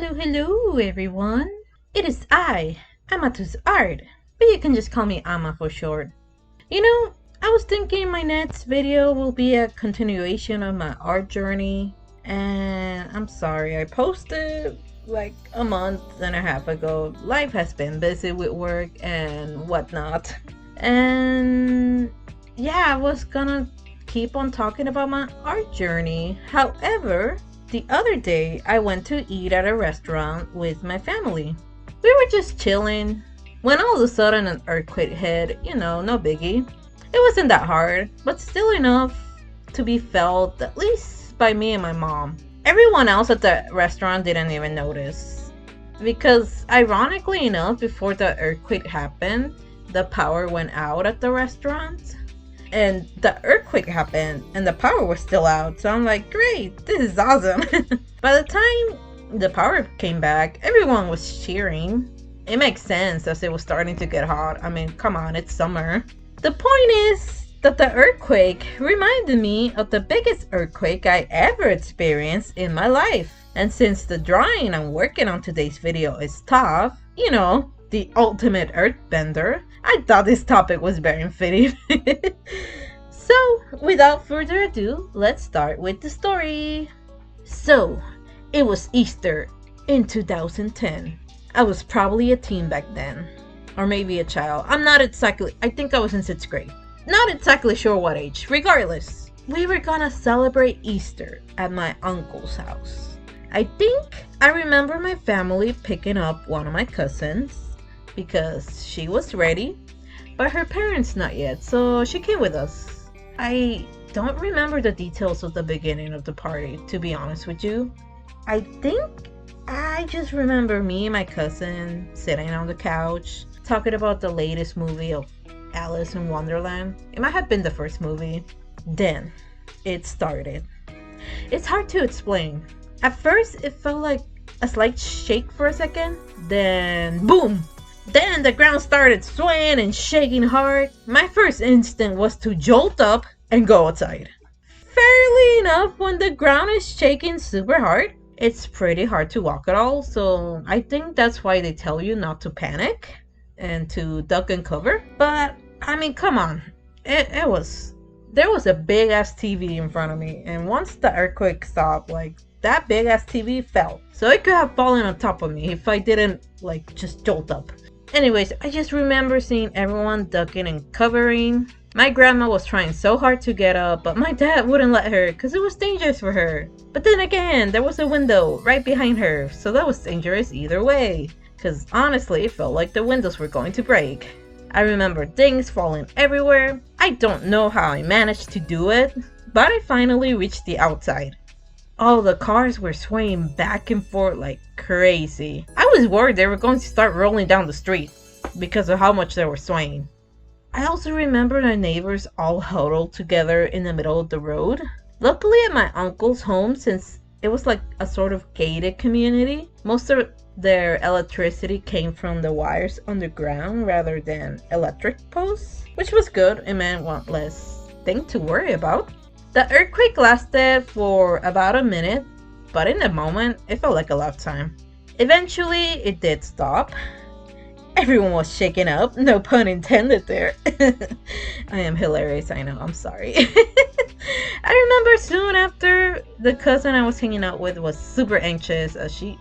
Hello everyone. It is I, Amatu's Art, but you can just call me Ama for short. I was thinking my next video will be a continuation of my art journey, and I'm sorry I posted like a month and a half ago. Life has been busy with work and whatnot. And yeah, I was gonna keep on talking about my art journey. However, the other day I went to eat at a restaurant with my family. We were just chilling when all of a sudden an earthquake hit. No biggie. It wasn't that hard, but still enough to be felt, at least by me and my mom. Everyone else at the restaurant didn't even notice. Because, ironically enough, before the earthquake happened, the power went out at the restaurant. And the earthquake happened, and the power was still out. So I'm like, great, this is awesome. By the time the power came back, everyone was cheering. It makes sense as it was starting to get hot. I mean, come on, it's summer. The point is that the earthquake reminded me of the biggest earthquake I ever experienced in my life. And since the drawing I'm working on today's video is tough, the ultimate earthbender, I thought this topic was very fitting. So, without further ado, let's start with the story. So, it was Easter in 2010. I was probably a teen back then. Or maybe a child. I think I was in 6th grade. Not exactly sure what age. Regardless, we were gonna celebrate Easter at my uncle's house. I think I remember my family picking up one of my cousins because she was ready, but her parents not yet, so she came with us. I don't remember the details of the beginning of the party, to be honest with you. I think I just remember me and my cousin sitting on the couch talking about the latest movie of Alice in Wonderland. It might have been the first movie. Then it started. It's hard to explain. At first it felt like a slight shake for a second, then boom! Then the ground started swaying and shaking hard. My first instinct was to jolt up and go outside. Fairly enough, when the ground is shaking super hard, it's pretty hard to walk at all, so I think that's why they tell you not to panic and to duck and cover. But I mean, come on, there was a big ass TV in front of me, and once the earthquake stopped, like, that big ass TV fell, so it could have fallen on top of me if I didn't just jolt up. Anyways, I just remember seeing everyone ducking and covering. My grandma was trying so hard to get up, but my dad wouldn't let her because it was dangerous for her. But then again, there was a window right behind her, so that was dangerous either way. Because honestly, it felt like the windows were going to break. I remember things falling everywhere. I don't know how I managed to do it, but I finally reached the outside. All the cars were swaying back and forth like crazy. I was worried they were going to start rolling down the street because of how much they were swaying. I also remember the neighbors all huddled together in the middle of the road. Luckily at my uncle's home, since it was like a sort of gated community, most of their electricity came from the wires underground rather than electric posts, which was good. It meant one less thing to worry about. The earthquake lasted for about a minute, but in the moment, it felt like a lifetime. Eventually, it did stop. Everyone was shaken up, no pun intended there. I am hilarious, I know, I'm sorry. I remember soon after, the cousin I was hanging out with was super anxious as she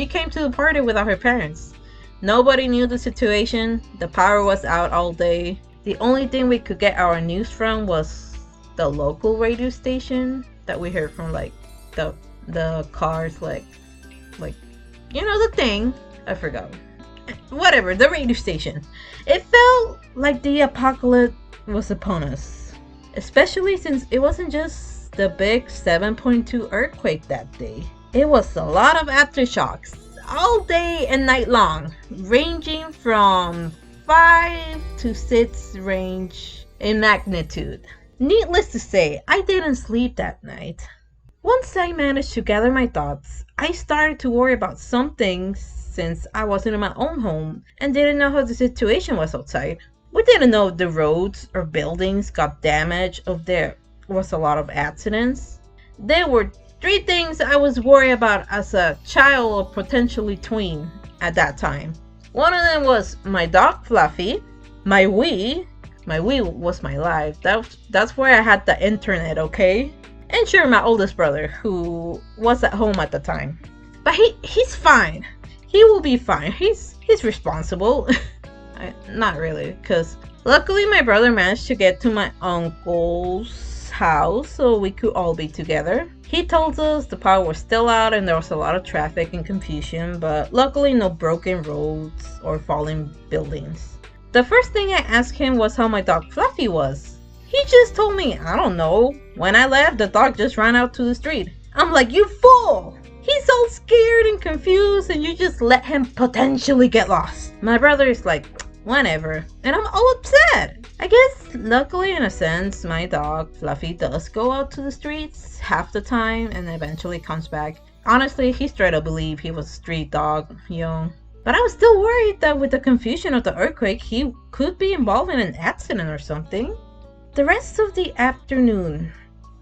came to the party without her parents. Nobody knew the situation, the power was out all day. The only thing we could get our news from was the local radio station that we heard from, like, the cars, like the thing, I forgot. Whatever, the radio station. It felt like the apocalypse was upon us, especially since it wasn't just the big 7.2 earthquake that day. It was a lot of aftershocks all day and night long, ranging from 5 to 6 range in magnitude. Needless to say, I didn't sleep that night. Once I managed to gather my thoughts, I started to worry about some things since I wasn't in my own home and didn't know how the situation was outside. We didn't know if the roads or buildings got damaged or if there was a lot of accidents. There were Three things I was worried about as a child or potentially tween at that time. One of them was my dog Fluffy, my Wii. My Wii was my life. That's where I had the internet, okay? And sure, my oldest brother, who was at home at the time. But he's fine. He will be fine. He's responsible. Not really, because luckily my brother managed to get to my uncle's house so we could all be together. He told us the power was still out and there was a lot of traffic and confusion, but luckily no broken roads or falling buildings. The first thing I asked him was how my dog Fluffy was. He just told me, I don't know. When I left, the dog just ran out to the street. I'm like, you fool! He's all scared and confused and you just let him potentially get lost. My brother is like, whatever. And I'm all upset. I guess, luckily in a sense, my dog Fluffy does go out to the streets half the time and eventually comes back. Honestly, he straight up believed he was a street dog, But I was still worried that with the confusion of the earthquake, he could be involved in an accident or something. The rest of the afternoon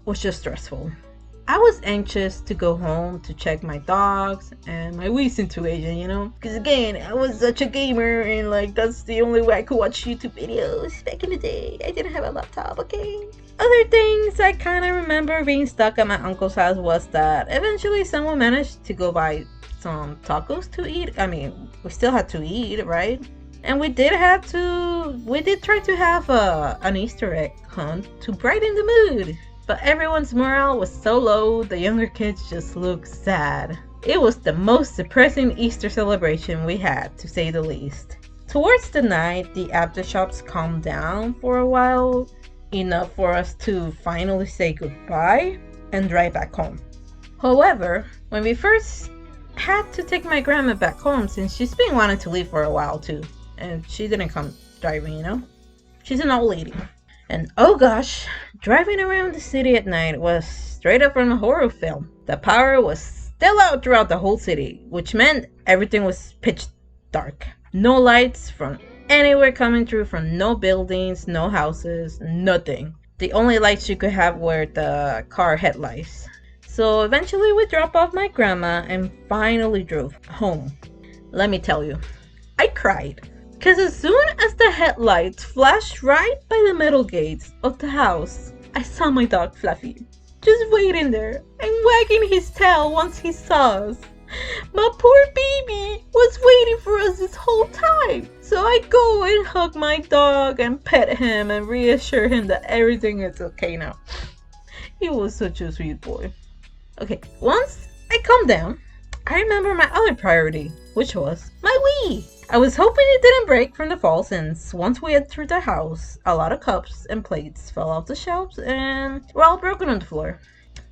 was just stressful. I was anxious to go home to check my dogs and my Wii situation, Because again, I was such a gamer and that's the only way I could watch YouTube videos back in the day. I didn't have a laptop, okay? Other things I kind of remember being stuck at my uncle's house was that eventually someone managed to go buy some tacos to eat. I mean, we still had to eat, right? And we did try to have an Easter egg hunt to brighten the mood. But everyone's morale was so low, the younger kids just looked sad. It was the most depressing Easter celebration we had, to say the least. Towards the night, the aftershocks calmed down for a while, enough for us to finally say goodbye and drive back home. However, when we first had to take my grandma back home, since she's been wanting to leave for a while too, and she didn't come driving, She's an old lady. And oh gosh, driving around the city at night was straight up from a horror film. The power was still out throughout the whole city, which meant everything was pitch dark. No lights from anywhere coming through from no buildings, no houses, nothing. The only lights you could have were the car headlights. So eventually we dropped off my grandma and finally drove home. Let me tell you, I cried. Because as soon as the headlights flashed right by the metal gates of the house, I saw my dog Fluffy just waiting there and wagging his tail once he saw us. My poor baby was waiting for us this whole time. So I go and hug my dog and pet him and reassure him that everything is okay now. He was such a sweet boy. Okay, once I calmed down, I remember my other priority, which was my Wii. I was hoping it didn't break from the fall since once we entered the house, a lot of cups and plates fell off the shelves and were all broken on the floor.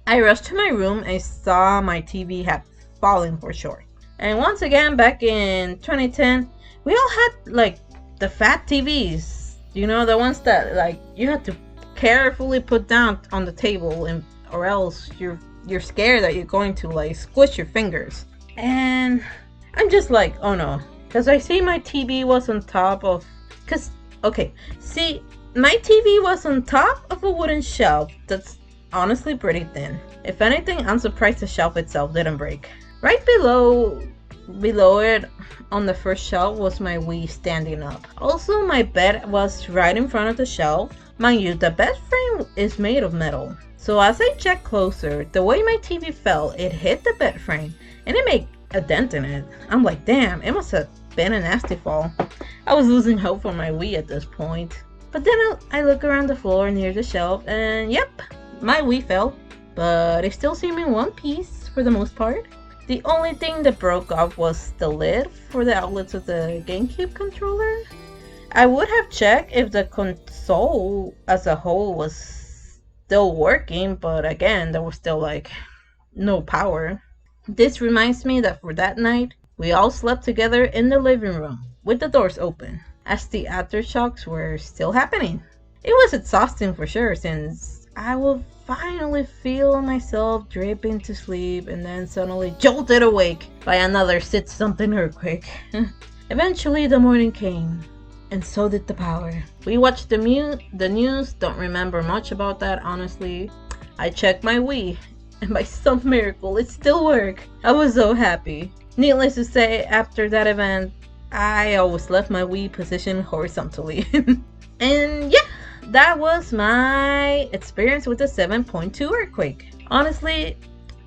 I rushed to my room and saw my TV had fallen for sure. And once again, back in 2010, we all had the fat TVs, the ones that you had to carefully put down on the table or else you're scared that you're going to squish your fingers. And I'm just like, oh no. Because I see my TV was on top of... my TV was on top of a wooden shelf that's honestly pretty thin. If anything, I'm surprised the shelf itself didn't break. Right below it on the first shelf was my Wii standing up. Also, my bed was right in front of the shelf. Mind you, the bed frame is made of metal. So as I checked closer, the way my TV fell, it hit the bed frame and it made a dent in it. I'm like, damn, it must have been a nasty fall. I was losing hope for my Wii at this point. But then I look around the floor near the shelf and yep, my Wii fell. But it still seemed in one piece for the most part. The only thing that broke off was the lid for the outlets of the GameCube controller. I would have checked if the console as a whole was still working, but again, there was still no power. This reminds me that for that night, we all slept together in the living room with the doors open, as the aftershocks were still happening. It was exhausting for sure, since I would finally feel myself dripping to sleep and then suddenly jolted awake by another something earthquake. Eventually the morning came, and so did the power. We watched the news, don't remember much about that honestly. I checked my Wii, and by some miracle, it still worked. I was so happy. Needless to say, after that event, I always left my Wii positioned horizontally. And yeah, that was my experience with the 7.2 earthquake. Honestly,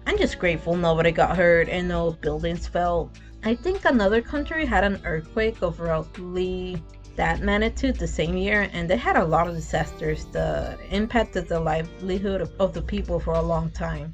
I'm just grateful nobody got hurt and no buildings fell. I think another country had an earthquake of roughly that magnitude the same year, and they had a lot of disasters that impacted the livelihood of the people for a long time.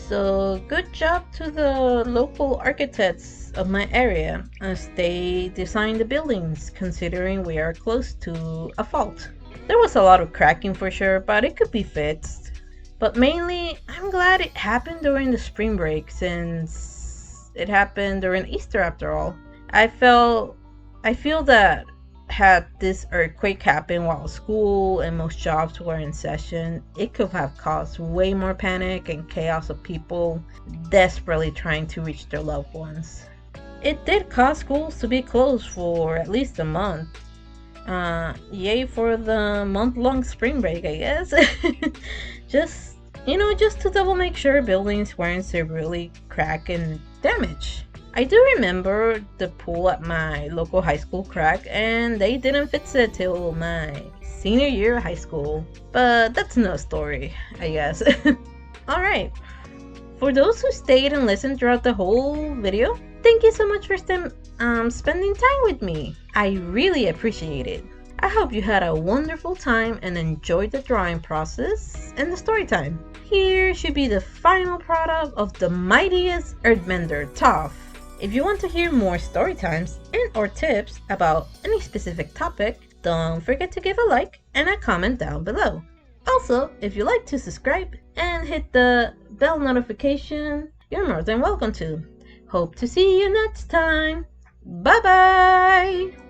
So good job to the local architects of my area as they designed the buildings, considering we are close to a fault. There was a lot of cracking for sure, but it could be fixed. But mainly, I'm glad it happened during the spring break since it happened during Easter after all. I feel that had this earthquake happened while school and most jobs were in session, it could have caused way more panic and chaos of people desperately trying to reach their loved ones. It did cause schools to be closed for at least a month. Yay for the month-long spring break, I guess. just, just to double make sure buildings weren't severely cracked and damaged. I do remember the pool at my local high school cracked, and they didn't fix it till my senior year of high school. But that's no story, I guess. Alright, for those who stayed and listened throughout the whole video, thank you so much for spending time with me. I really appreciate it. I hope you had a wonderful time and enjoyed the drawing process and the story time. Here should be the final product of the mightiest earthbender, Toph. If you want to hear more story times and or tips about any specific topic, don't forget to give a like and a comment down below. Also, if you'd like to subscribe and hit the bell notification, you're more than welcome to. Hope to see you next time. Bye bye!